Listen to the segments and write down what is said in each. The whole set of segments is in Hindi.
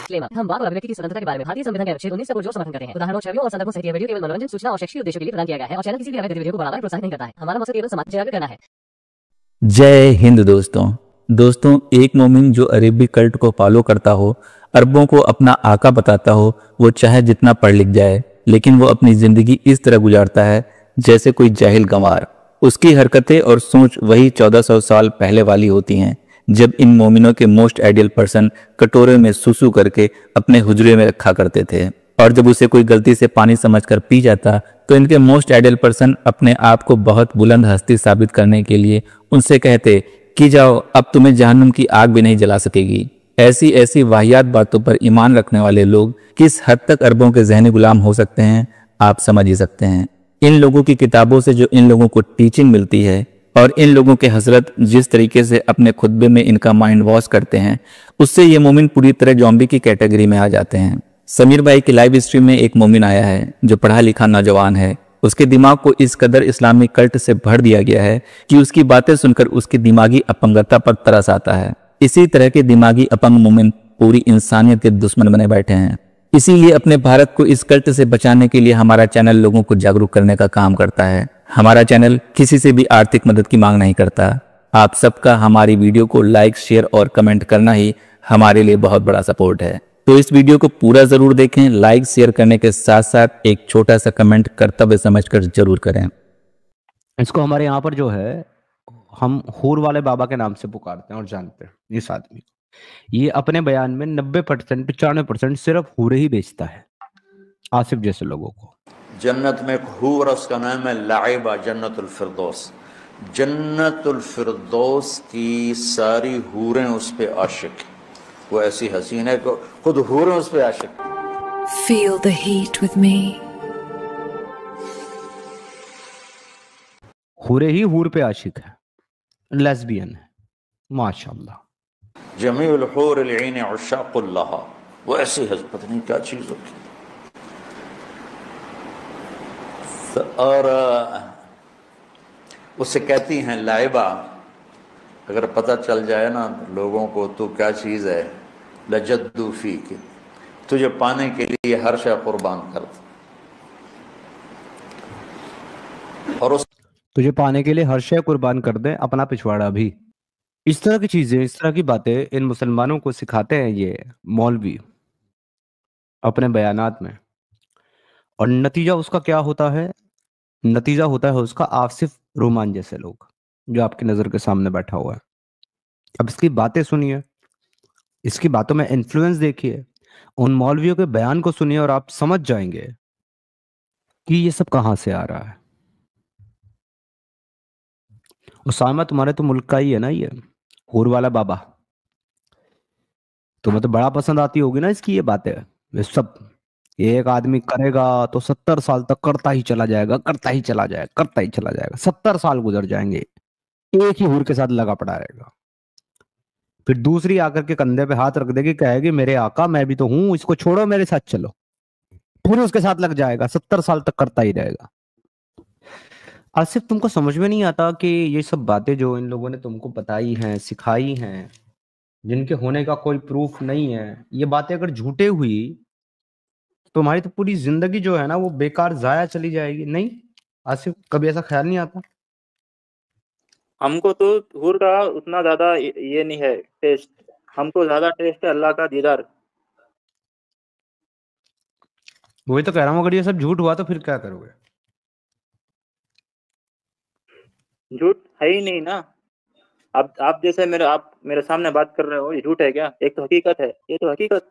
डिस्क्लेमर, हम वाक और अभिव्यक्ति की स्वतंत्रता के बारे में भारतीय संविधान के अनुच्छेद 19 को जोर समर्थन करते हैं। उदाहरणों, छवियों और संदर्भों सहित यह वीडियो केवल मनोरंजन, सूचना और शैक्षिक उद्देश्यों के लिए प्रदान किया गया है और चैनल किसी भी अवैध गतिविधियों को बढ़ावा या प्रोत्साहित नहीं करता है। हमारा मकसद केवल समाज जागरूक करना है। जय हिंद दोस्तों, एक मोमिन जो अरेबी कल्ट को फॉलो करता हो, अरबों को अपना आका बताता हो, वो चाहे जितना पढ़ लिख जाए, लेकिन वो अपनी जिंदगी इस तरह गुजारता है जैसे कोई जाहिल गंवार। उसकी हरकतें और सोच वही 1400 साल पहले वाली होती हैं, जब इन मोमिनों के मोस्ट आइडियल पर्सन कटोरे में सुसु करके अपने हुजरे में रखा करते थे, और जब उसे कोई गलती से पानी समझकर पी जाता तो इनके मोस्ट आइडियल पर्सन अपने आप को बहुत बुलंद हस्ती साबित करने के लिए उनसे कहते कि जाओ, अब तुम्हें जहन्नुम की आग भी नहीं जला सकेगी। ऐसी ऐसी वाहियात बातों पर ईमान रखने वाले लोग किस हद तक अरबों के जहनी गुलाम हो सकते हैं, आप समझ ही सकते हैं। इन लोगों की किताबों से जो इन लोगों को टीचिंग मिलती है और इन लोगों के हजरत जिस तरीके से अपने खुतबे में इनका माइंड वॉश करते हैं, उससे ये मोमिन पूरी तरह जॉम्बी की कैटेगरी में आ जाते हैं। समीर भाई की लाइव स्ट्रीम में एक मोमिन आया है जो पढ़ा लिखा नौजवान है। उसके दिमाग को इस कदर इस्लामिक कल्ट से भर दिया गया है कि उसकी बातें सुनकर उसकी दिमागी अपंगता पर तरस आता है। इसी तरह के दिमागी अपंग मोमिन पूरी इंसानियत के दुश्मन बने बैठे हैं। इसीलिए अपने भारत को इस कल्ट से बचाने के लिए हमारा चैनल लोगों को जागरूक करने का काम करता है। हमारा चैनल किसी से भी आर्थिक मदद की मांग नहीं करता। आप सबका हमारी वीडियो को लाइक, शेयर और कमेंट करना ही हमारे लिए बहुत बड़ा सपोर्ट है। तो इस वीडियो को पूरा जरूर देखें। लाइक शेयर करने के साथ साथ एक छोटा सा कमेंट कर्तव्य समझकर जरूर करें। इसको हमारे यहाँ पर जो है हम हूर वाले बाबा के नाम से पुकारते हैं और जानते हैं इस आदमी को। ये अपने बयान में 90% 95% सिर्फ हूरे ही बेचता है, आसिफ जैसे लोगों को। जन्नत में एक हूर, उसका नाम है लाइबा, जन्नतुल फिरदौस। जन्नतुल फिरदौस की सारी हूरें उस पे आशिक। वो ऐसी हसीन है, खुद हूरें उस पे आशिक। Feel the heat with me. हूरे ही हूर पे आशिक है, लेस्बियन है, माशाल्लाह। जमीउल हूर अलईन उशाकुल्लाह। वो ऐसी है, पता नहीं क्या चीज होती। और उससे कहती हैं लाइबा, अगर पता चल जाए ना लोगों को तो क्या चीज़ है, लजद्दू फीक, तुझे पाने के लिए हर शय कुर्बान कर दो। और उस तुझे पाने के लिए हर शय कुर्बान कर दे, अपना पिछवाड़ा भी। इस तरह की चीजें, इस तरह की बातें इन मुसलमानों को सिखाते हैं ये मौलवी अपने बयानात में। और नतीजा उसका क्या होता है? नतीजा होता है उसका आसिफ रोमान जैसे लोग, जो आपकी नजर के सामने बैठा हुआ है। अब इसकी बातें सुनिए, इसकी बातों में इन्फ्लुएंस देखिए, उन मौलवियों के बयान को सुनिए और आप समझ जाएंगे कि ये सब कहां से आ रहा है। उसामा तुम्हारे तो मुल्क का ही है ना ये हूर वाला बाबा, तुम्हें तो बड़ा पसंद आती होगी ना इसकी ये बातें। ये सब एक आदमी करेगा तो 70 साल तक करता ही चला जाएगा, करता ही चला जाएगा, करता ही चला जाएगा। 70 साल गुजर जाएंगे, एक ही हूर के साथ लगा पड़ा रहेगा। फिर दूसरी आकर के कंधे पे हाथ रख देगी, कहेगी मेरे आका मैं भी तो हूं, इसको छोड़ो मेरे साथ चलो। फिर उसके साथ लग जाएगा, 70 साल तक करता ही रहेगा। आसिफ, तुमको समझ में नहीं आता कि ये सब बातें जो इन लोगों ने तुमको बताई हैं, सिखाई हैं, जिनके होने का कोई प्रूफ नहीं है, ये बातें अगर झूठे हुई तो हमारी तो पूरी जिंदगी जो है ना वो बेकार जाया चली जाएगी। नहीं आसिफ, कभी ऐसा ख्याल नहीं आता? हमको तो हूर का उतना ज्यादा ये नहीं है टेस्ट, हमको ज्यादा टेस्ट है अल्लाह का दीदार। वही तो कह रहा हूँ, अगर ये सब झूठ हुआ तो फिर क्या करोगे? झूठ है ही नहीं ना। आप जैसे आप मेरे सामने बात कर रहे हो, ये झूठ है क्या? एक तो हकीकत है, ये तो हकीकत।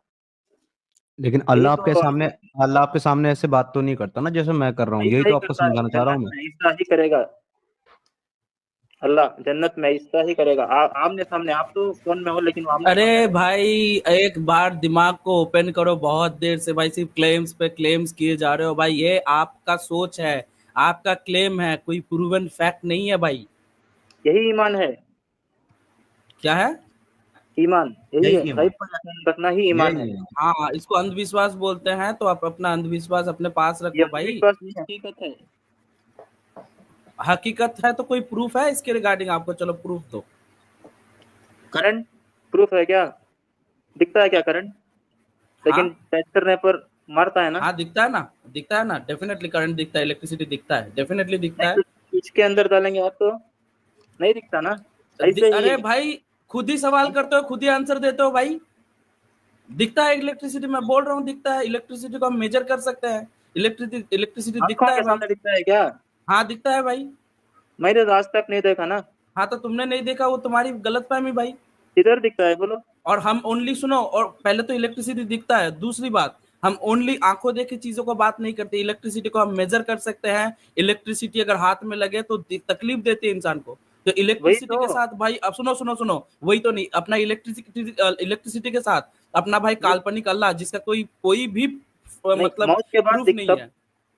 लेकिन अल्लाह आपके सामने ऐसे बात तो नहीं करता ना जैसे मैं कर रहा हूँ। यही तो आपको समझाना चाह रहा हूँ मैं। ऐसा ही करेगा अल्लाह, जन्नत में ऐसा ही करेगा। आमने सामने, आप तो फोन में हो लेकिन अरे भाई एक बार दिमाग को ओपन करो। बहुत देर से भाई सिर्फ क्लेम्स पे क्लेम्स किए जा रहे हो भाई। ये आपका सोच है, आपका क्लेम है, कोई प्रूवन फैक्ट नहीं है भाई। यही ईमान है। क्या है? ईमान यही है, गैब पर यकीन रखना ही ईमान है। हाँ, इसको अंधविश्वास बोलते हैं, तो आप अपना अंधविश्वास अपने पास रखो भाई। हकीकत है, हकीकत है तो कोई प्रूफ है इसके रिगार्डिंग आपको? चलो प्रूफ दो। करंट प्रूफ है क्या? दिखता है क्या करंट? लेकिन टच करने पर मारता है ना। हाँ दिखता है ना, डेफिनेटली करंट दिखता है, इलेक्ट्रिसिटी दिखता है, डेफिनेटली दिखता है। इसके अंदर डालेंगे आप तो नहीं दिखता ना, ऐसे ही। अरे भाई खुद ही सवाल करते हो, खुद ही आंसर देते हो भाई। दिखता है इलेक्ट्रिसिटी, मैं बोल रहा हूँ दिखता है। इलेक्ट्रिसिटी को हम मेजर कर सकते हैं, इलेक्ट्रिसिटी दिखता है भाई। सामने दिखता है क्या? हाँ दिखता है भाई। मैंने तो आज तक नहीं देखा ना। हाँ तो तुमने नहीं देखा, वो तुम्हारी गलतफहमी भाई। किधर दिखता है बोलो? और हम ओनली सुनो, और पहले तो इलेक्ट्रिसिटी दिखता है, दूसरी बात हम ओनली आंखों देखी चीजों को बात नहीं करते, इलेक्ट्रिसिटी को हम मेजर कर सकते हैं। इलेक्ट्रिसिटी अगर हाथ में लगे तो तकलीफ देती है इंसान को, तो इलेक्ट्रिसिटी के साथ भाई अब सुनो, वही तो नहीं, अपना इलेक्ट्रिसिटी के साथ अपना भाई काल्पनिक अल्लाह, जिसका कोई भी मतलब मौत के बाद प्रूफ नहीं है।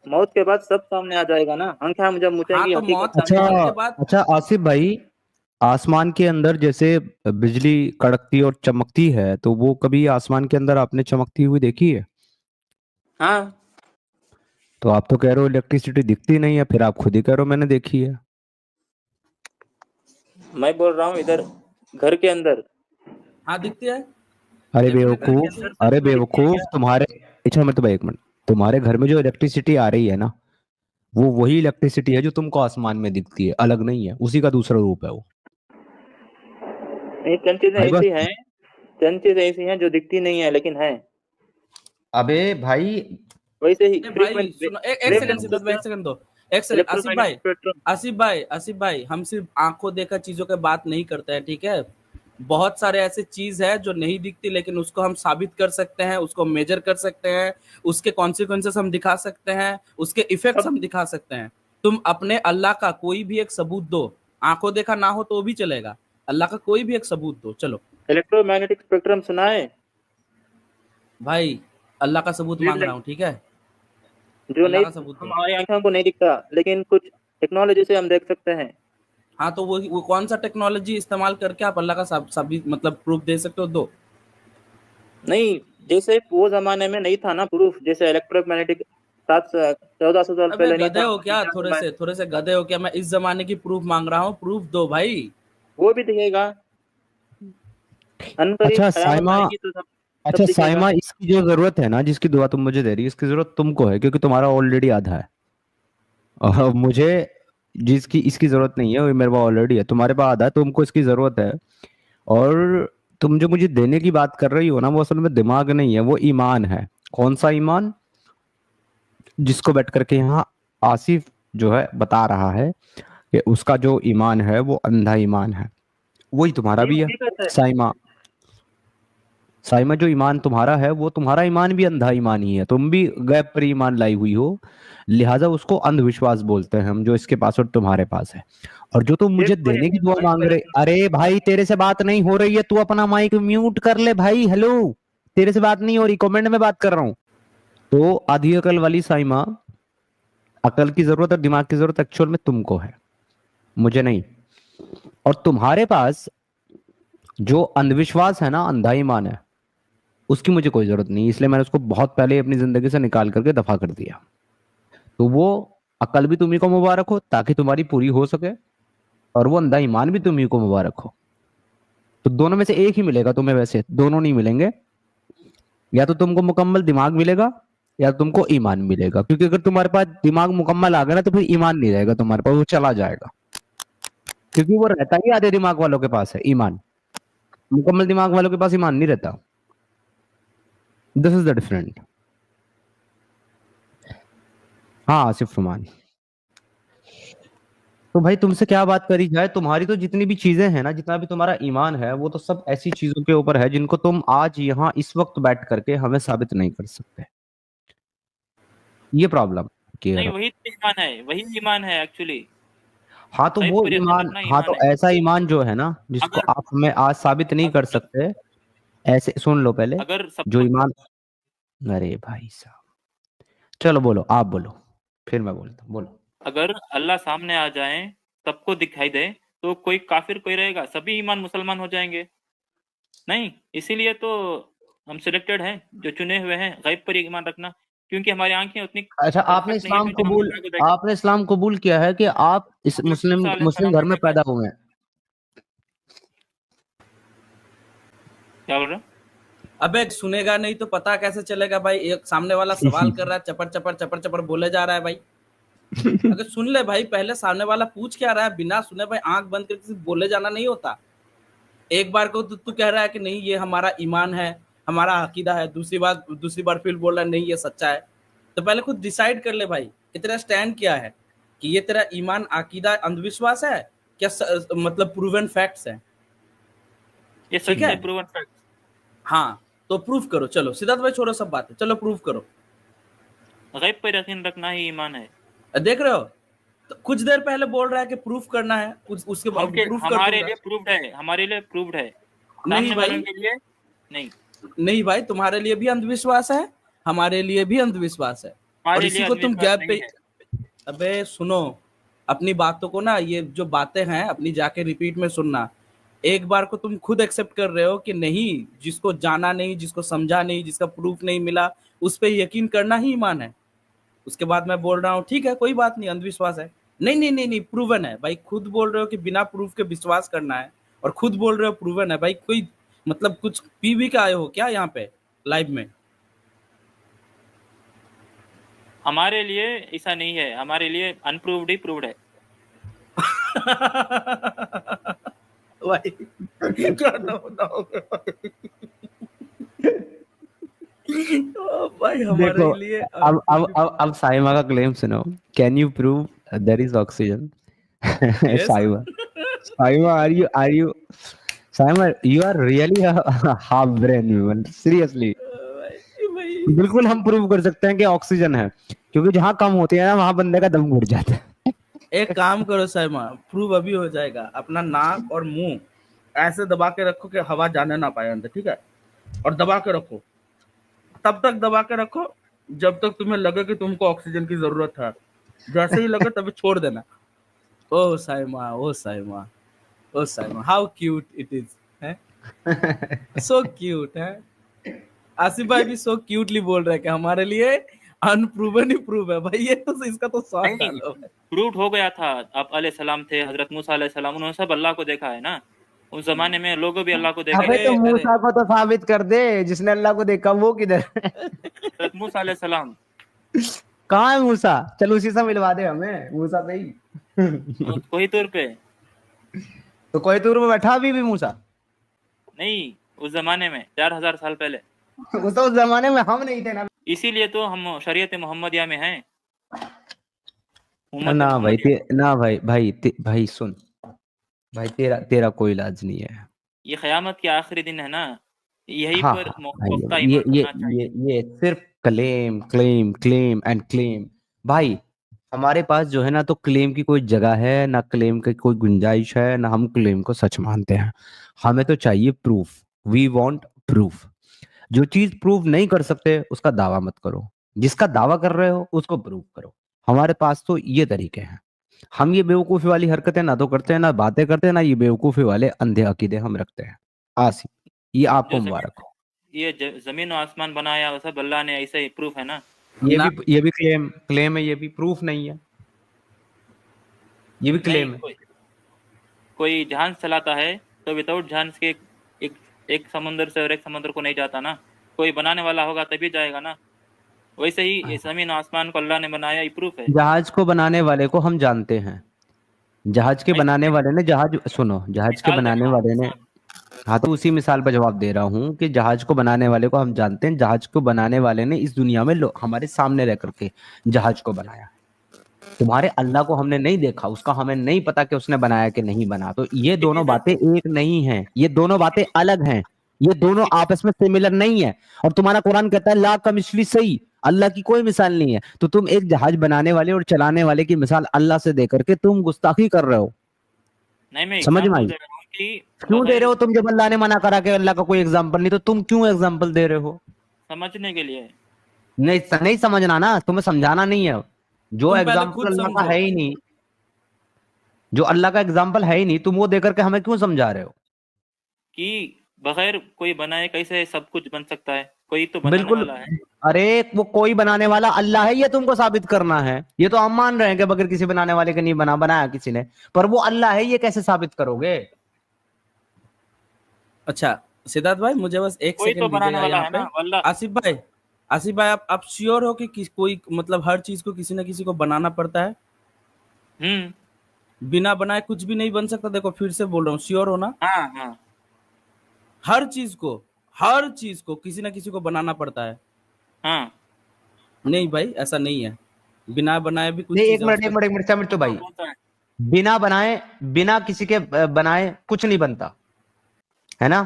मौत के बाद सब सामने आ जाएगा ना, आंखें जब मुझेंगी। हाँ, तो मौत अच्छा के बाद अच्छा आसिफ भाई, आसमान के अंदर जैसे बिजली कड़कती और चमकती है, तो वो कभी आसमान के अंदर आपने चमकती हुई देखी है? हाँ तो आप तो कह रहे हो इलेक्ट्रिसिटी दिखती नहीं है, फिर आप खुद ही कह रहे हो मैंने देखी है। मैं बोल रहा हूँ इधर घर के अंदर। हाँ दिखती है। अरे बेवकूफ, अरे बेवकूफ, तुम्हारे अच्छा मतलब एक मिनट, तुम्हारे घर में जो इलेक्ट्रिसिटी आ रही है ना, वो वही इलेक्ट्रिसिटी है जो तुमको आसमान में दिखती है, अलग नहीं है, उसी का दूसरा रूप है वो। नहीं, चंद चीजें भाई ऐसी हैं, चंद चीजें ऐसी हैं जो दिखती नहीं है लेकिन है। अबे भाई वैसे ही भाई सुनो, एक सेकंड सिद्धार्थ भाई, एक सेकंड दो, एक सेकंड। आसिफ भाई हम सिर्फ आंखों देखा चीजों की बात नहीं करते हैं, ठीक है। बहुत सारे ऐसे चीज है जो नहीं दिखती, लेकिन उसको हम साबित कर सकते हैं, उसको मेजर कर सकते हैं, उसके कॉन्सिक्वेंसेस हम दिखा सकते हैं, उसके इफेक्ट्स हम दिखा सकते हैं। तुम अपने अल्लाह का कोई भी एक सबूत दो, आंखों देखा ना हो तो भी चलेगा, अल्लाह का कोई भी एक सबूत दो, चलो। इलेक्ट्रोमैग्नेटिक स्पेक्ट्रम सुना है? भाई अल्लाह का सबूत मांग रहा हूँ, ठीक है, जो अल्लाह नहीं, का सबूत दो। हमारी आंखों को नहीं दिखता, लेकिन कुछ टेक्नोलॉजी से हम देख सकते हैं। हाँ तो वो कौन सा टेक्नोलॉजी इस्तेमाल करके आप अल्लाह का साबित मतलब प्रूफ दे सकते हो, दो। नहीं, जैसे वो जमाने में नहीं था ना प्रूफ, जैसे इलेक्ट्रोमैग्नेटिक 1400 साल अबे पहले नहीं गधे था। हो क्या, थोड़े से गधे हो क्या? मैं इस जमाने की प्रूफ मांग रहा हूँ, प्रूफ दो भाई। वो भी दिखेगा अनकरीब, अच्छा कयामत साइमा, आएगी तो सब अच्छा दिखेगा। साइमा, इसकी जो जरूरत है ना, जिसकी दुआ तुम मुझे दे रही है, इसकी जरूरत तुमको है, क्योंकि तुम्हारा ऑलरेडी आधा है। और मुझे जिसकी इसकी जरूरत नहीं है, वो मेरे पास ऑलरेडी है, तुम्हारे पास आधा है, तुमको इसकी जरूरत है। और तुम जो मुझे देने की बात कर रही हो ना, वो असल में दिमाग नहीं है, वो ईमान है। कौन सा ईमान? जिसको बैठ करके यहाँ आसिफ जो है बता रहा है कि उसका जो ईमान है वो अंधा ईमान है, वही तुम्हारा भी है। साइमा, साइमा जो ईमान तुम्हारा है वो तुम्हारा ईमान भी अंधा ईमान ही है, तुम भी गैब पर ईमान लाई हुई हो, लिहाजा उसको अंधविश्वास बोलते हैं हम, जो इसके पास और तुम्हारे पास है। और जो तुम मुझे देने की दुआ मांग रहे, अरे भाई तेरे से बात नहीं हो रही है, तू अपना माइक म्यूट कर ले भाई। हेलो, तेरे से बात नहीं हो रही, कमेंट में बात कर रहा हूं। तो आधी अकल वाली साइमा, अकल की जरूरत और दिमाग की जरूरत एक्चुअल में तुमको है, मुझे नहीं। और तुम्हारे पास जो अंधविश्वास है ना, अंधा ईमान है, उसकी मुझे कोई जरूरत नहीं, इसलिए मैंने उसको बहुत पहले अपनी जिंदगी से निकाल करके दफा कर दिया। तो वो अकल भी तुम्ही को मुबारक हो, ताकि तुम्हारी पूरी हो सके, और वो अंधा ईमान भी तुम्ही को मुबारक हो। तो दोनों में से एक ही मिलेगा तुम्हें, वैसे दोनों नहीं मिलेंगे, या तो तुमको मुकम्मल दिमाग मिलेगा या तुमको ईमान मिलेगा। क्योंकि अगर तुम्हारे पास दिमाग मुकम्मल आ गया ना, तो फिर ईमान नहीं रहेगा तुम्हारे पास, वो चला जाएगा। क्योंकि वो रहता ही आधे दिमाग वालों के पास है ईमान, मुकम्मल दिमाग वालों के पास ईमान नहीं रहता। This is the different. हाँ आसिफ फरमान। तो भाई तुमसे क्या बात करी जाए, तुम्हारी तो जितनी भी चीजें हैं ना, जितना भी तुम्हारा ईमान है, वो तो सब ऐसी चीजों के ऊपर है जिनको तुम आज यहाँ इस वक्त बैठ करके हमें साबित नहीं कर सकते। ये प्रॉब्लम नहीं, वही ईमान है, वही ईमान है एक्चुअली। हाँ तो वो ईमान, हाँ तो ऐसा ईमान जो है ना, जिसको आप हमें आज साबित नहीं कर सकते, ऐसे सुन लो पहले, अगर जो ईमान, अरे भाई साहब, चलो बोलो, आप बोलो, फिर मैं बोलता हूँ, बोलो। अगर अल्लाह सामने आ जाए, सबको दिखाई दे, तो कोई काफिर कोई रहेगा? सभी ईमान मुसलमान हो जाएंगे? नहीं, इसीलिए तो हम सिलेक्टेड हैं, जो चुने हुए हैं गैब पर ईमान रखना, क्योंकि हमारी आंखें उतनी। अच्छा, आपने इस्लाम कबूल, आपने इस्लाम कबूल किया है कि आप इस मुस्लिम घर में पैदा हुए हैं? क्या बोल रहे? अबे सुनेगा नहीं तो पता कैसे चलेगा भाई? एक सामने वाला सवाल कर रहा है, चपर चपर चपर चपर बोले जा रहा है भाई। अगर सुन ले भाई, पहले सामने वाला पूछ क्या रहा है, बिना सुने भाई आंख बंद करके सिर्फ बोले जाना नहीं होता। एक बार को तू कह रहा है कि नहीं ये हमारा ईमान है, हमारा अकीदा है, दूसरी बार फिर बोल रहा है नहीं ये सच्चा है। तो पहले खुद डिसाइड कर ले भाई कि तेरा स्टैंड क्या है, कि ये तेरा ईमान, अकीदा, अंधविश्वास है क्या मतलब प्रूवन फैक्ट्स है? ये सच है, प्रूवन फैक्ट। हाँ तो प्रूफ करो। चलो सिद्धार्थ भाई छोड़ो सब बातें, चलो प्रूफ करो। गैब पर यकीन रखना ही ईमान है। देख रहे हो, तो कुछ देर पहले बोल रहा है कि प्रूफ करना है, उसके बाद प्रूफ हमारे लिए प्रूव्ड है, हमारे लिए प्रूव्ड है। नहीं भाई, के लिए नहीं भाई, तुम्हारे लिए भी अंधविश्वास है, हमारे लिए भी अंधविश्वास है। और इसी को तुम गैप पे, अबे सुनो अपनी बातों को ना, ये जो बातें हैं अपनी जाके रिपीट में सुनना। एक बार को तुम खुद एक्सेप्ट कर रहे हो कि नहीं, जिसको जाना नहीं, जिसको समझा नहीं, जिसका प्रूफ नहीं मिला, उस पर यकीन करना ही ईमान है। उसके बाद मैं बोल रहा हूँ ठीक है कोई बात नहीं, अंधविश्वास है। नहीं नहीं नहीं नहीं, प्रूवन है भाई। खुद बोल रहे हो कि बिना प्रूफ के विश्वास करना है, और खुद बोल रहे हो प्रूवन है भाई। कोई मतलब कुछ पी भी के आए हो क्या यहाँ पे लाइव में? हमारे लिए ऐसा नहीं है, हमारे लिए अनप्रूव्ड ही प्रूव्ड है। भाई क्या भाई हमारे लिए अब साइमा का क्लेम सुनो। Can you prove there is oxygen? Saima are you Saima, you are really half brain human, seriously. बिल्कुल हम प्रूव कर सकते हैं कि ऑक्सीजन है, क्योंकि जहाँ कम होती है ना वहां बंदे का दम घुट जाता है। एक काम करो साइमा, प्रूव अभी हो जाएगा। अपना नाक और मुंह ऐसे दबा के रखो कि हवा जाने ना पाए अंदर, ठीक है? और दबा के रखो, तब तक दबा के रखो जब तक तुम्हें लगे कि तुमको ऑक्सीजन की जरूरत है। जैसे ही लगे तभी छोड़ देना। ओ साइमा, ओ साइमा, ओ Saima, how cute it is है, सो क्यूट है। आसिफ भाई भी सो क्यूटली बोल रहे हैं कि हमारे लिए अनप्रूवन ही प्रूव है भाई। ये तो इसका तो सॉफ्ट डालो। प्रूव हो गया था। आप अलैहिस्सलाम थे, हजरत मूसा अलैहिस्सलाम, उन्होंने सब अल्लाह को देखा है ना। उस जमाने में लोगों भी अल्लाह को देखा। अबे तो मूसा को तो साबित कर दे, जिसने अल्लाह को देखा वो किधर है? हजरत मूसा अलैहिस्सलाम कहाँ है मूसा? चल उसी से मिलवा दे हमें, मूसा से ही। कोहितूर पे। तो कोहितूर में बैठा अभी भी मूसा? नहीं, उस जमाने में 4000 साल पहले। उस जमाने में हम नहीं थे ना, इसीलिए तो हम शरीयत मोहम्मदिया में हैं। ना भाई ना भाई सुन भाई, तेरा कोई इलाज नहीं है। ये क़यामत के आखिरी दिन है ना, यही हाँ, पर हाँ, ये सिर्फ claim claim claim and claim. भाई हमारे पास जो है ना, तो क्लेम की कोई जगह है ना, क्लेम की कोई गुंजाइश है ना, हम क्लेम को सच मानते हैं। हमें तो चाहिए प्रूफ। We want proof. जो चीज प्रूव नहीं कर सकते उसका दावा मत करो, जिसका दावा कर रहे हो उसको प्रूव करो। हमारे पास तो ये तरीके हैं। हम ये बेवकूफी वाली हरकतें ना तो करते हैं, ना बातें करते हैं, ना ये बेवकूफी वाले अंधे अकीदे हम रखते हैं। आसिफ, ये आपको मुबारक हो। ये जमीन और आसमान बनाया वो सब अल्लाह ने, ऐसे ही प्रूफ है ना। ये भी क्लेम है, ये भी प्रूफ नहीं है, ये भी क्लेम है। कोई जहाज चलाता है तो विदाउट जहाज के एक समुद्र से और एक समुद्र को नहीं जाता ना। कोई बनाने वाला होगा तभी जाएगा ना। वैसे ही ये जमीन आसमान को अल्लाह ने बनाया, ये प्रूफ है। जहाज को बनाने वाले को हम जानते हैं। जहाज के बनाने वाले ने जहाज के बनाने वाले ने, हाँ तो उसी मिसाल पर जवाब दे रहा हूँ कि जहाज को बनाने वाले को हम जानते हैं। जहाज को बनाने वाले ने इस दुनिया में हमारे सामने रह करके जहाज को बनाया। तुम्हारे अल्लाह को हमने नहीं देखा, उसका हमें नहीं पता कि उसने बनाया कि नहीं बना। तो ये दोनों बातें एक नहीं है, ये दोनों बातें अलग हैं, ये दोनों आपस में सिमिलर नहीं है। और तुम्हारा कुरान कहता है ला कमिसली सही, अल्लाह की कोई मिसाल नहीं है। तो तुम एक जहाज बनाने वाले और चलाने वाले की मिसाल अल्लाह से दे करके तुम गुस्ताखी कर रहे हो। नहीं, समझ में आई? क्यों दे रहे हो तुम? जब अल्लाह ने मना करा कि अल्लाह का कोई एग्जाम्पल नहीं, तो तुम क्यों एग्जाम्पल दे रहे हो? समझने के लिए। नहीं समझना ना, तुम्हें समझाना नहीं है। जो एग्जाम्पल अल्लाह का है ही नहीं, जो अल्लाह का एग्जाम्पल है ही नहीं, तुम वो देकर के हमें क्यों समझा रहे हो कि बगैर कोई बनाए कैसे सब कुछ बन सकता है? कोई तो बनाने वाला है। अरे वो कोई बनाने वाला अल्लाह है, ये तुमको साबित करना है। ये तो हम मान रहे हैं कि बगैर किसी बनाने वाले के नहीं बनाया किसी ने, पर वो अल्लाह है, ये कैसे साबित करोगे? अच्छा सिद्धार्थ भाई मुझे बस एक कोई तो सेकंड बनाने दीजिएगा वाला यहाँ है पे। ना, वल्लाह। आसिफ भाई आप श्योर हो कि कोई मतलब हर चीज को किसी ना किसी को बनाना पड़ता है? बिना बनाए कुछ भी नहीं बन सकता। देखो फिर से बोल रहा हूँ, श्योर हो ना? हाँ हाँ हर चीज को किसी ना किसी को बनाना पड़ता है। हाँ। नहीं भाई ऐसा नहीं है, बिना बनाए भी कुछ नहीं, चीजें एक मिनट समझ भाई, होता है। बिना बनाए, बिना किसी के बनाए कुछ नहीं बनता है ना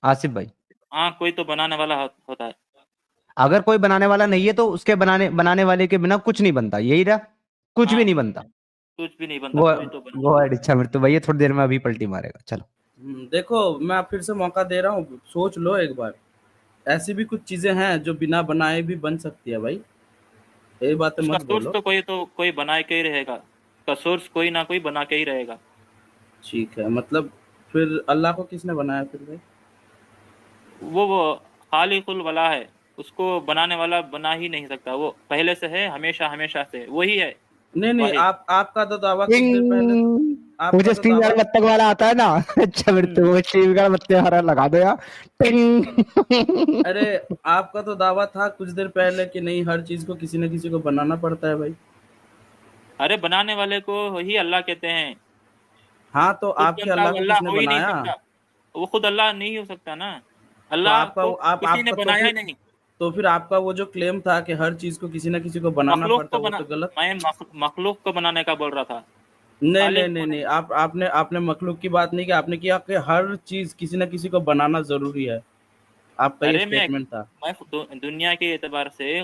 आसिफ भाई? हाँ, कोई तो बनाने वाला होता है। अगर कोई बनाने वाला नहीं है तो उसके बनाने वाले के बिना कुछ नहीं बनता, यही रहा, कुछ भी हाँ, नहीं बनता। कुछ भी नहीं बनता, वो कोई तो बना। वो अच्छा मृत्यु भाई, ये थोड़ी देर में अभी पलटी मारेगा, चलो। देखो मैं फिर से मौका दे रहा हूँ, सोच लो एक बार। ऐसी भी कुछ चीजें हैं जो बिना बनाए भी बन सकती है भाई, ये बातें उसका मत सोर्स बोलो। तो कोई बनाए के ही रहेगा, उसका सोर्स कोई ना कोई बना के ही रहेगा। ठीक है, मतलब फिर अल्लाह को किसने बनाया फिर भाई? वो खालिकुल वला है, उसको बनाने वाला बना ही नहीं सकता। वो पहले से है, हमेशा हमेशा से वही है। नहीं वाहिद। आपका तो दावा कुछ देर पहले, आपका मुझे तो स्टीम दावा। गार्ड बत्तख वाला आता है ना, अच्छा मृत्यु, वो स्टीम गार्ड बत्तख वाला लगा दो यार, टिंग। अरे आपका तो दावा था कुछ देर पहले कि नहीं, हर चीज को किसी न किसी को बनाना पड़ता है भाई। अरे बनाने वाले को ही अल्लाह कहते हैं। हाँ तो खुद आपके अल्लाह अल्लाह को अल्लाह किसने हो ही नहीं बनाया? सकता, वो खुद अल्लाह नहीं हो सकता ना। तो अल्लाह आपका को किसी ने आपका बनाया ही नहीं। तो फिर आपका वो जो क्लेम था कि हर चीज को किसी न किसी को बनाना मखलूक पड़ता को है, वो बना तो गलत। मैं मखलूक को बनाने का बोल रहा था। नहीं नहीं खालिक नहीं को नहीं, आपने मखलूक की बात नहीं की, आपने किया कि हर चीज किसी न किसी को बनाना जरूरी है, आपका ये अरे स्टेटमेंट था। मैं दुनिया के एतबार से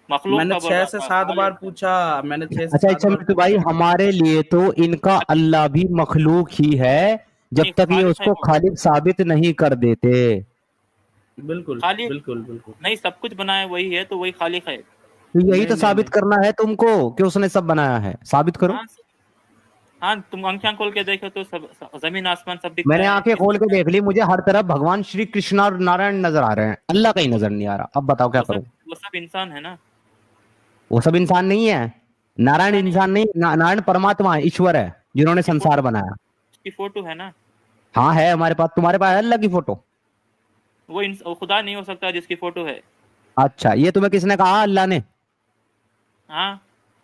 मखलूक मैंने का बोल छह रहा से था, सात बार खालिक का। पूछा, मैंने 6 से अच्छा 7 अच्छा बार मृत्यु भाई, पूछा। हमारे लिए तो इनका अल्लाह भी मखलूक ही है, जब नहीं, तक ये खालिक है उसको वो। खालिक साबित नहीं कर देते। बिल्कुल खालिक बिल्कुल बिल्कुल। नहीं, सब कुछ बनाया वही है, तो वही खालिक है। तो यही नहीं तो नहीं साबित नहीं, करना है तुमको कि उसने सब बनाया है, साबित करो। हाँ हाँ, तुम आंखें खोल के देखो तो सब जमीन आसमान सब दिखता मैंने है, आंखें खोल के किसने देख ली, मुझे हर तरफ भगवान श्री कृष्ण और नारायण नजर आ रहे हैं, अल्लाह का ही नजर नहीं आ रहा, अब बताओ क्या करूं? वो सब इंसान है ना। वो सब इंसान नहीं है, नारायण ऐसा नहीं, इंसान नहीं, नारायण परमात्मा है, ईश्वर है, जिन्होंने उसकी संसार फोटो बनाया। उसकी फोटो है ना। हाँ है हमारे पास, तुम्हारे पास है अल्लाह की फोटो? वो खुदा नहीं हो सकता जिसकी फोटो है। अच्छा, ये तुम्हें किसने कहा? अल्लाह ने? हाँ,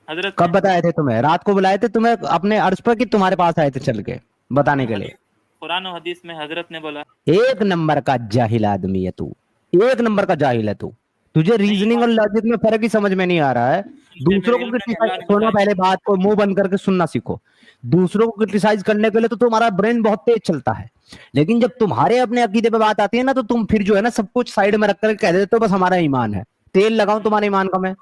हजरत कब ने। बताए थे तुम्हें? रात को बुलाए थे तुम्हें अपने अर्श पर, कि तुम्हारे पास आए थे चल के बताने के लिए? हदीस, कुरान और हदीस में हजरत ने बोला। एक नंबर का जाहिल आदमी है तू, एक नंबर का जाहिल है तू, तुझे नहीं, रीजनिंग और लॉजिक में फर्क ही समझ में नहीं आ रहा है। इल्म दूसरों मेरे को इल्म में नहीं, क्रिटिसाइज, अल्लाह ने सुनो बताया। पहले बात को मुंह बंद करके सुनना सीखो। दूसरों को क्रिटिसाइज करने के लिए तो तुम्हारा ब्रेन बहुत तेज चलता है, लेकिन जब तुम्हारे अपने अकीदे पे बात आती है ना, तो तुम फिर जो है ना सब कुछ साइड में रख कर कह देते हो बस हमारा ईमान है। तेल लगाऊं तुम्हारे ईमान का मैं?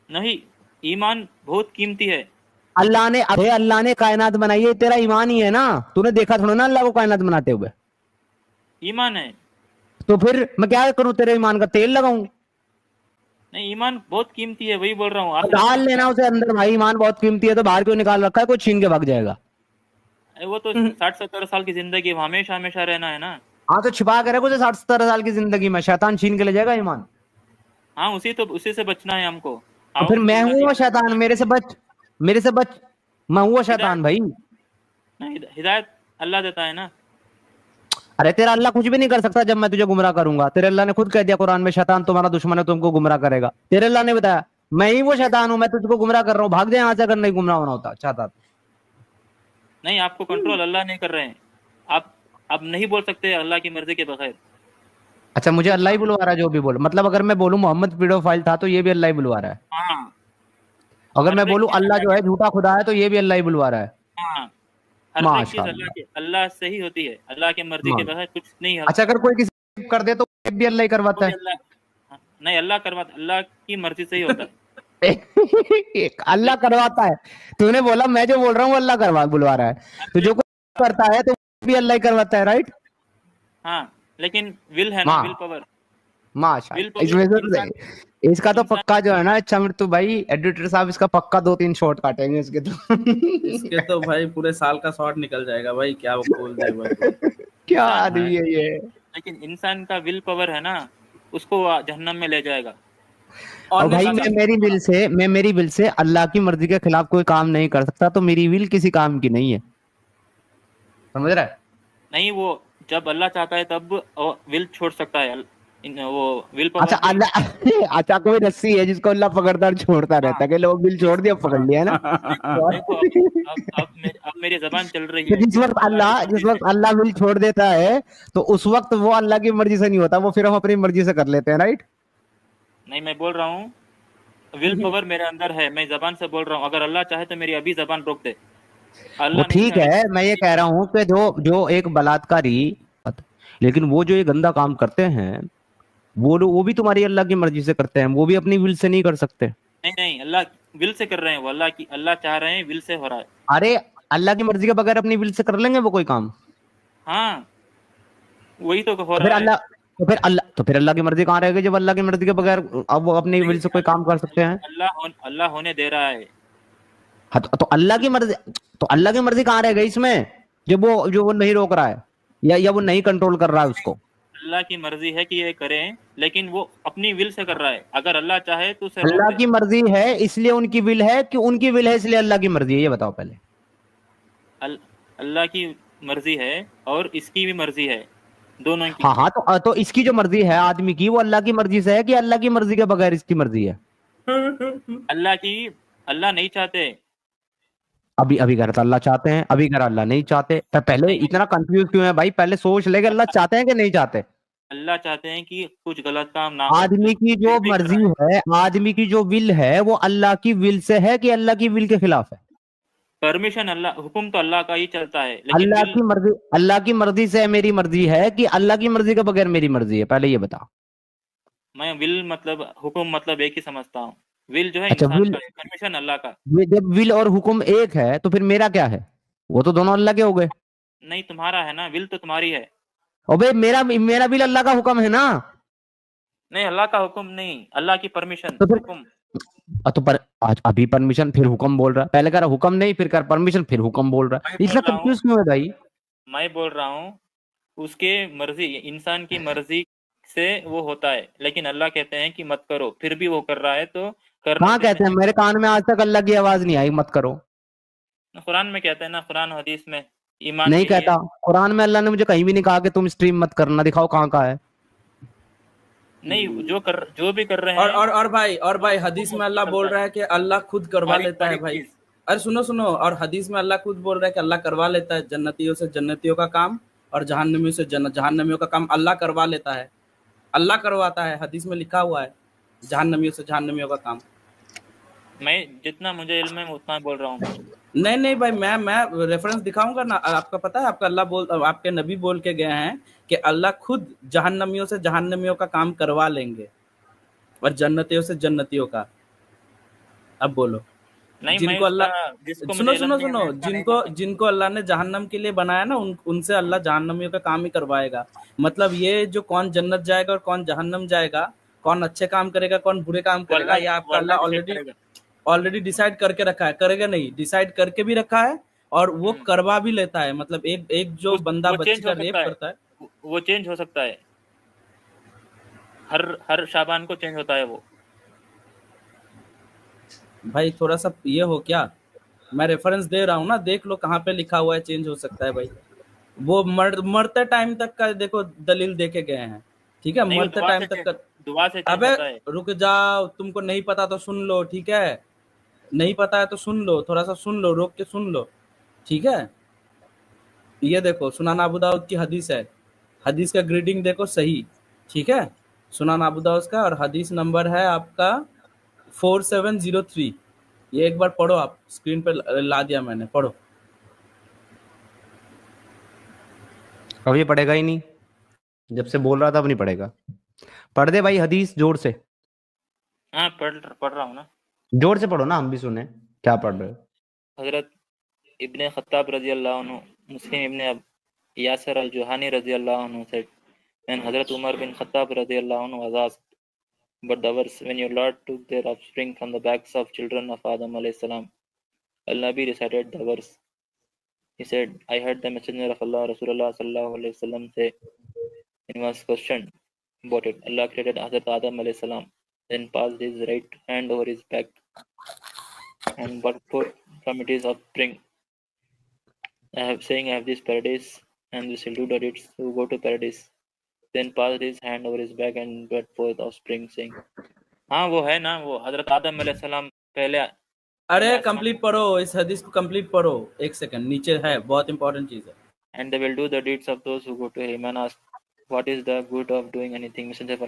नहीं, ईमान बहुत कीमती है। अल्लाह ने, अरे अल्लाह ने कायनात बनाई है, तेरा ईमान ही है ना, तूने देखा थोड़ा ना अल्लाह को कायनात बनाते हुए। ईमान है। तो फिर मैं क्या करूं? तेरे ईमान का तेल लगाऊं? नहीं, ईमान बहुत कीमती है, वही बोल रहा हूँ। आखिरत डाल में लेना उसे अंदर भाई, ईमान बहुत कीमती है तो बाहर क्यों निकाल रखा है? कोई छीन के भाग जाएगा? वो तो 60-70 साल की जिंदगी, वो हमेशा हमेशा रहना है ना। हाँ तो छिपा के रखो उसे 60-70 साल की जिंदगी में, शैतान छीन के ले जाएगा ईमान। हाँ, उसी से बचना है हमको। तो फिर मैं हूँ वो शैतान, हिदायत मेरे से बच, मेरे से बच, मैं हूँ वो शैतान भाई। हिदायत अल्लाह देता है ना। अरे तेरा अल्लाह कुछ भी नहीं कर सकता जब मैं तुझे गुमराह करूंगा। तेरे अल्लाह ने खुद कह दिया कुरान में, शैतान तुम्हारा दुश्मन है, तुमको गुमराह करेगा। तेरे अल्लाह ने बताया मैं ही वो शैतान हूं, मैं तुझको गुमराह कर रहा हूँ, भाग जाए यहाँ से अगर नहीं गुमराह होना होता चाहता। नहीं, आपको कंट्रोल अल्लाह नहीं कर रहे हैं। आप नहीं बोल सकते अल्लाह की मर्जी के बगैर। अच्छा, मुझे अल्लाह ही बुलवा रहा है जो भी बोल, मतलब अगर मैं बोलूं मोहम्मद पीडोफाइल था तो ये भी अल्लाह ही बुलवा रहा है? हाँ, अगर मैं हर एक बोलूं चीज अल्लाह अल्लाह जो की। है झूठा खुदा है तो ये भी अल्लाह ही बुलवा रहा है? हाँ, हर एक चीज माशाल्लाह। अल्लाह से ही होती है, अल्लाह की मर्जी के बगैर कुछ नहीं है। अच्छा, अगर कोई किसी कर दे तो भी अल्लाह ही करवाता है? नहीं, अल्लाह की मर्जी से ही होता है। अल्लाह करवाता है? तूने बोला, मैं जो बोल रहा हूँ अल्लाह करवा बुलवा रहा है, तो जो कोई करता है तो भी अल्लाह ही करवाता है, राइट? हाँ, लेकिन विल है ना, विल पावर। माशाल्लाह, इसमें से इसका तो पक्का जो है ना, अच्छा मृत्यु भाई, एडिटर साहब इसका पक्का 2-3 शॉट काटेंगे इसके तो। इसके तो भाई पूरे साल का शॉट निकल जाएगा भाई, क्या वो बोल दे भाई। क्या आदमी है ये? लेकिन इंसान का विल पावर है ना, उसको जहन्नम में ले जाएगा। और भाई मैं मेरी विल से अल्लाह की मर्जी के खिलाफ कोई काम नहीं कर सकता, तो मेरी विल किसी काम की नहीं है, समझ रहा है? नहीं, वो जब अल्लाह चाहता है तब विल छोड़ सकता है, वो विल पावर अच्छा अल्लाह अच्छा कोई रस्सी है जिसको अल्लाह पकड़ता और छोड़ता रहता है कि लोग बिल छोड़ दिया पकड़ लिया ना। देखो अब मेरी जबान चल रही तो है कि जिस वक्त अल्लाह विल छोड़ देता है तो उस वक्त वो अल्लाह की मर्जी से नहीं होता, वो फिर हम अपनी मर्जी से कर लेते हैं, राइट? नहीं, मैं बोल रहा हूँ विल पावर मेरे अंदर है, मैं जबान से बोल रहा हूँ। अगर अल्लाह चाहे तो मेरी अभी जबान रोक दे, वो अल्लाह नहीं ठीक चाहे है, मैं ये कह रहा हूँ कि जो जो एक बलात्कारी, लेकिन वो जो ये गंदा काम करते हैं वो भी तुम्हारी अल्लाह की मर्जी से करते हैं, वो भी अपनी विल से नहीं कर सकते। नहीं नहीं, अल्लाह विल से कर रहे हैं, वो अल्लाह चाह रहे हैं, विल से हो रहा है। अरे अल्लाह की मर्जी के बगैर अपनी विल से कर लेंगे वो कोई काम? हाँ, वही तो हो तो फिर रहा है। अल्लाह तो फिर अल्लाह की मर्जी कहाँ रहेगी जब अल्लाह की मर्जी के बगैर अब वो अपनी विल से कोई काम कर सकते हैं? अल्लाह होने दे रहा है। हाँ तो अल्लाह की मर्जी कहाँ रह गई इसमें, जो वो नहीं रोक रहा है या वो नहीं कंट्रोल कर रहा है उसको? अल्लाह की मर्जी है कि ये करें, लेकिन वो अपनी विल से कर रहा है। अगर अल्लाह चाहे तो उसे रोक अल्लाह दे। की मर्जी है इसलिए उनकी विल है कि उनकी विल है इसलिए अल्लाह की मर्जी है? ये बताओ पहले। अल्लाह की मर्जी है और इसकी भी मर्जी है, दोनों की। हाँ तो इसकी जो मर्जी है आदमी की, वो अल्लाह की मर्जी से है कि अल्लाह की मर्जी के बगैर इसकी मर्जी है? अल्लाह नहीं चाहते। अभी अभी कह रहा था अल्लाह चाहते हैं, अभी कह रहा अल्लाह नहीं चाहते। पहले नहीं, इतना कंफ्यूज क्यों है भाई? पहले सोच ले कि अल्लाह चाहते हैं कि नहीं चाहते। अल्लाह चाहते हैं कि कुछ गलत काम ना हो, आदमी की जो फिर भी कर मर्जी रहा है। है, आदमी की जो विल है, वो अल्लाह की विल से है कि अल्लाह की विल के खिलाफ है? परमिशन हुक्म तो अल्लाह का ही चलता है, लेकिन विल अल्लाह की मर्जी से मेरी मर्जी है कि अल्लाह की मर्जी के बगैर मेरी मर्जी है? पहले ये बता। मैं विल मतलब हुक्म मतलब एक ही समझता हूँ। विल जो है अच्छा इंसान विल, का है, परमिशन अल्लाह का। जब विल और हुक्म एक है तो फिर मेरा क्या है? वो तो दोनों अल्लाह के हो गए। नहीं, तुम्हारा है ना, विल तो तुम्हारी है। अबे मेरा मेरा विल अल्लाह का हुक्म है ना? नहीं, अल्लाह का हुक्म नहीं, अल्लाह की परमिशन, तो फिर हुक्म। तो पर आज अभी परमिशन फिर हुक्म बोल रहा है, पहले कह रहा हुक्म नहीं, फिर कह रहा परमिशन, फिर हुक्म बोल रहा मैं है। बोल इतना रहा हूँ कंफ्यूज क्यों है भाई? मैं बोल रहा हूँ उसके मर्जी, इंसान की मर्जी से वो होता है, लेकिन अल्लाह कहते हैं कि मत करो, फिर भी वो कर रहा है तो करने कहाँ देना कहते हैं? मेरे कान में आज तक अल्लाह की आवाज नहीं आई मत करो। चाहिए। कुरान में कहते हैं ना, कुरान हदीस में ईमान नहीं के लिए। कहता, कुरान में अल्लाह ने मुझे कहीं भी नहीं कहा कि तुम स्ट्रीम मत करना, दिखाओ कहाँ का है। नहीं, जो भी कर रहे हैं और भाई हदीस में अल्लाह बोल रहा है कि अल्लाह खुद करवा लेता है भाई। अरे सुनो सुनो, और हदीस में अल्लाह खुद बोल रहा है कि अल्लाह करवा लेता है जन्नतियों से जन्नतियों का काम, और जहन्नमियों से जहन्नमियों का काम अल्लाह करवा लेता है। अल्लाह करवाता है, हदीस में लिखा हुआ है, जहन्नमियों से जहन्नमियों का काम। मैं जितना मुझे इल्म है उतना बोल रहा हूँ। नहीं भाई, मैं रेफरेंस दिखाऊंगा ना। आपका पता है, आपके नबी बोल के गए हैं कि अल्लाह खुद जहन्नमियों से जहन्नमियों का काम करवा लेंगे और जन्नतियों से जन्नतियों का। अब बोलो, नहीं, जिनको अल्लाह जिसको सुनो मुझे इल्म सुनो नहीं है, सुनो मैं उसका नहीं जिनको जिनको अल्लाह ने जहन्नम के लिए बनाया ना, उनसे अल्लाह जहन्नमियों का काम ही करवाएगा। मतलब ये जो कौन जन्नत जाएगा और कौन जहन्नम जाएगा, कौन अच्छे काम करेगा कौन बुरे काम वो करेगा, अल्लाह ये वो आपका अल्लाह अल्लाह डिसाइड ऑलरेडी करेगा। ऑलरेडी डिसाइड करके रखा है। करेगा नहीं, डिसाइड करके भी रखा है और वो करवा भी लेता है। मतलब एक एक जो बंदा वो बच्ची चेंज का हो रेप सकता है, करता है, वो चेंज हो सकता है, हर शाबान को चेंज होता है वो। भाई थोड़ा सा ये हो क्या? मैं रेफरेंस दे रहा हूँ ना, देख लो कहाँ पे लिखा हुआ है चेंज हो सकता है भाई। वो मरते टाइम तक का देखो दलील देके गए हैं, ठीक है? नहीं, वो मरते टाइम तक का। दुआ से चेंज अबे होता है। रुक जाओ, तुमको नहीं पता तो सुन लो, ठीक है? नहीं पता है तो सुन लो, थोड़ा सा सुन लो, रोक के सुन लो, ठीक है? ये देखो सुनान अबू दाऊद की हदीस है, हदीस का ग्रीडिंग देखो सही, ठीक है? सुनान अबू दाऊद का, और हदीस नंबर है आपका 4703। ये एक बार पढ़ो, आप स्क्रीन पे ला दिया मैंने, पढ़ो। अब ये पढ़ेगा ही नहीं, जब से बोल रहा था अब नहीं पढ़ेगा। पढ़ दे भाई हदीस जोर से। हाँ, पढ़ रहा हूँ ना। जोर से पढ़ो ना, हम भी सुने क्या पढ़ रहे हो। हजरत इब्ने खत्ताब रजी अल्लाह अन्हु, मुस्लिम इब्ने यासर अल जुहानी रजी अल्लाह अन्हु said, when Hazrat Umar bin Khattab radi Allahu anhu was asked, but the verse, when your Lord took their offspring from the backs of children of Adam alayhi salam, Al-Nabi recited the verse. He said, I heard the messenger of Allah, Rasulullah sallallahu alayhi wasallam say, when he was questioned about it, Allah created Hazrat Adam alayhi salam, then passed his right hand over his back and brought forth from it his offspring, saying, I have this paradise and we shall do the deeds to go to paradise. Then passed his hand over his back and brought forth offspring, saying, हाँ वो है ना, वो हजरत आदम अलैहिस्सलाम पहले। अरे कंप्लीट पढ़ो, इस हदीस को कंप्लीट पढ़ो, एक सेकंड, नीचे है, बहुत इंपॉर्टेंट चीज है। And they will do the deeds of those who go to him and ask, what is the good of doing anything? Messenger of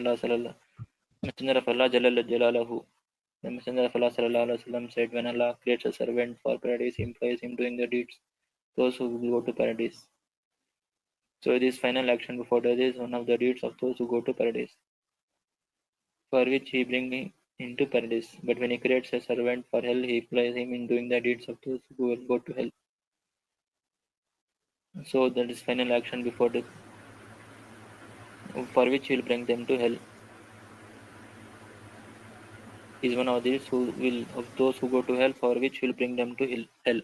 Allah Jalla Jalaluhu. The Messenger of Allah sallallahu alaihi wasallam said, when Allah creates a servant for paradise, he employs him doing the deeds, those who will go to paradise. So this final action before death is one of the deeds of those who go to paradise, for which he brings him into paradise. But when he creates a servant for hell, he employs him in doing the deeds of those who will go to hell. So that is final action before death, for which he will bring them to hell, is one of these who will of those who go to hell, for which he will bring them to hell.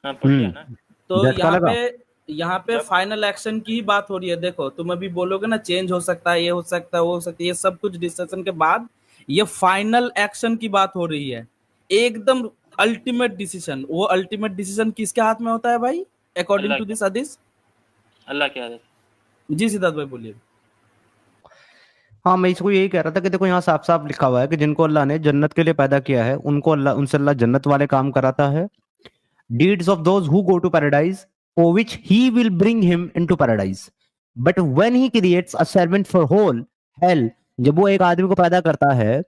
हाँ, पढ़ लिया ना? तो यहाँ पे फाइनल एक्शन की ही बात हो रही है। देखो, तुम अभी बोलोगे ना चेंज हो सकता है, ये हो सकता है, वो हो सकता है, ये सब कुछ डिस्कशन के बाद ये फाइनल एक्शन की बात हो रही है, एकदम अल्टीमेट डिसीजन। वो अल्टीमेट डिसीजन किसके हाथ में होता है भाई, अकॉर्डिंग टू दिस हदीस? अल्लाह के हाथ। जी सिद्धार्थ भाई बोलिए। हाँ, मैं इसको यही कह रहा था कि देखो यहाँ साफ साफ लिखा हुआ है कि जिनको अल्लाह ने जन्नत के लिए पैदा किया है उनको अल्लाह उनसे अल्लाह जन्नत वाले काम कराता है। Deeds of those who go to paradise, for which he will bring him into paradise. But when he creates a servant for whole hell, जब वो एक आदमी को पैदा करता है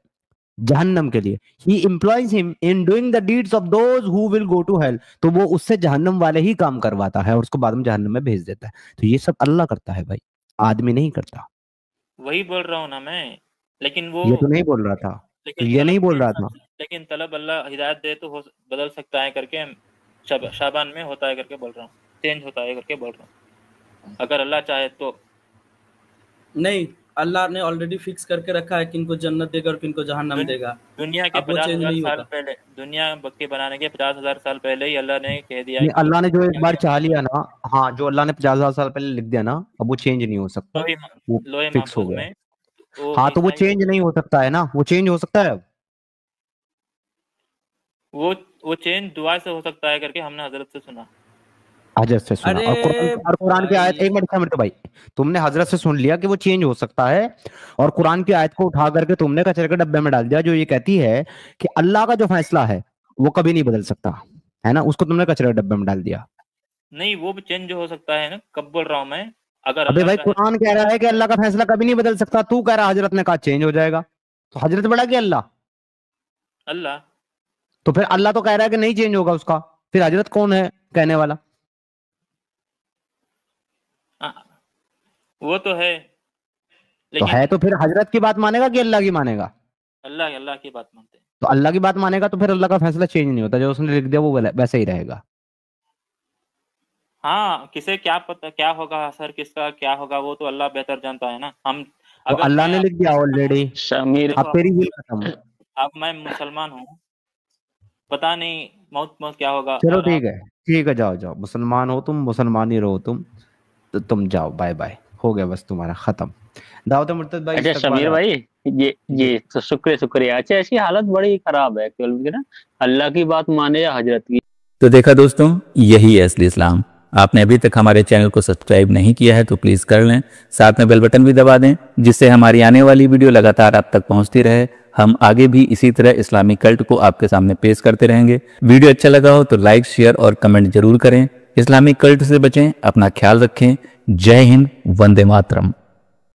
जहन्नम के लिए, he employs him in doing the deeds of those who will go to hell, तो वो उससे जहन्नम वाले ही काम करवाता है और उसको बाद में जहन्नम में भेज देता है। तो ये सब अल्लाह करता है भाई, आदमी नहीं करता। वही बोल रहा हूँ ना मैं, लेकिन वो ये तो नहीं बोल रहा था, तो ये नहीं बोल रहा था। लेकिन तलब अल्लाह हिदायत दे तो बदल सकता है करके शाबान में होता है करके बोल रहा हूँ, चेंज होता है करके बोल रहा हूँ। अगर अल्लाह चाहे तो नहीं, अल्लाह ने ऑलरेडी फिक्स करके रखा है किनको जन्नत देगा और किनको जहन्नम देगा। दुनिया के 50,000 साल पहले, दुनिया बक्की बनाने के 50,000 साल पहले ही अल्लाह ने कह दिया। अल्लाह ने जो एक बार चाह लिया ना, हाँ, जो अल्लाह ने 50,000 साल पहले लिख दिया ना, अब वो चेंज नहीं हो सकता, वो फिक्स हो गया। हाँ, तो वो चेंज नहीं हो सकता है ना, वो चेंज हो सकता है अब। वो चेंज दुआ से हो सकता है करके हमने हजरत से सुना। हजरत से सुना और कुरान की आयत, एक मिनट भाई, तुमने हजरत से सुन लिया कि वो चेंज हो सकता है और कुरान की आयत को उठा करके तुमने कचरे के डब्बे में डाल दिया जो ये कहती है कि अल्लाह का जो फैसला है वो कभी नहीं बदल सकता है ना, उसको तुमने कचरे के डब्बे में डाल दिया। नहीं, वो भी चेंज हो सकता है ना, कब बोल रहा हूँ मैं। अगर अबे भाई, कुरान कह रहा है कि अल्लाह का फैसला कभी नहीं बदल सकता, तू कह रहा हजरत ने कहा चेंज हो जाएगा, तो हजरत बड़ा कि अल्लाह? तो फिर अल्लाह तो कह रहा है कि नहीं चेंज होगा उसका, फिर हजरत कौन है कहने वाला? वो तो है, तो है तो फिर हजरत की बात मानेगा कि अल्लाह की मानेगा? अल्लाह की बात मानते हैं। तो अल्लाह की बात मानेगा तो फिर अल्लाह का फैसला चेंज नहीं होता, जो उसने लिख दिया वो वैसे ही रहेगा। हाँ, किसे क्या पता क्या होगा, असर किसका क्या होगा, वो तो अल्लाह बेहतर जानता है ना। हम तो अल्लाह ने लिख दिया ऑलरेडी, अब तेरी विल खत्म। अब मैं मुसलमान हूँ, पता नहीं मौत क्या होगा। चलो ठीक है, जाओ, मुसलमान हो तुम, मुसलमान ही रहो तुम, तो तुम जाओ, बाय बाय, हो गया बस तुम्हारा खत्म। दाऊद मुर्तद भाई। अच्छा शमीर भाई, ये तो शुक्रिया। अच्छा, ऐसी हालत बड़ी खराब है एक्चुअली ना, अल्लाह की बात माने या हजरत की। तो देखा दोस्तों, यही है असली इस्लाम। आपने अभी तक हमारे चैनल को सब्सक्राइब नहीं किया है तो प्लीज कर लें, साथ में बेल बटन भी दबा दें, जिससे हमारी आने वाली वीडियो लगातार आप तक पहुंचती रहे। हम आगे भी इसी तरह इस्लामिक कल्ट को आपके सामने पेश करते रहेंगे। वीडियो अच्छा लगा हो तो लाइक, शेयर और कमेंट जरूर करें। इस्लामिक कल्ट से बचें, अपना ख्याल रखें। जय हिंद, वंदे मातरम।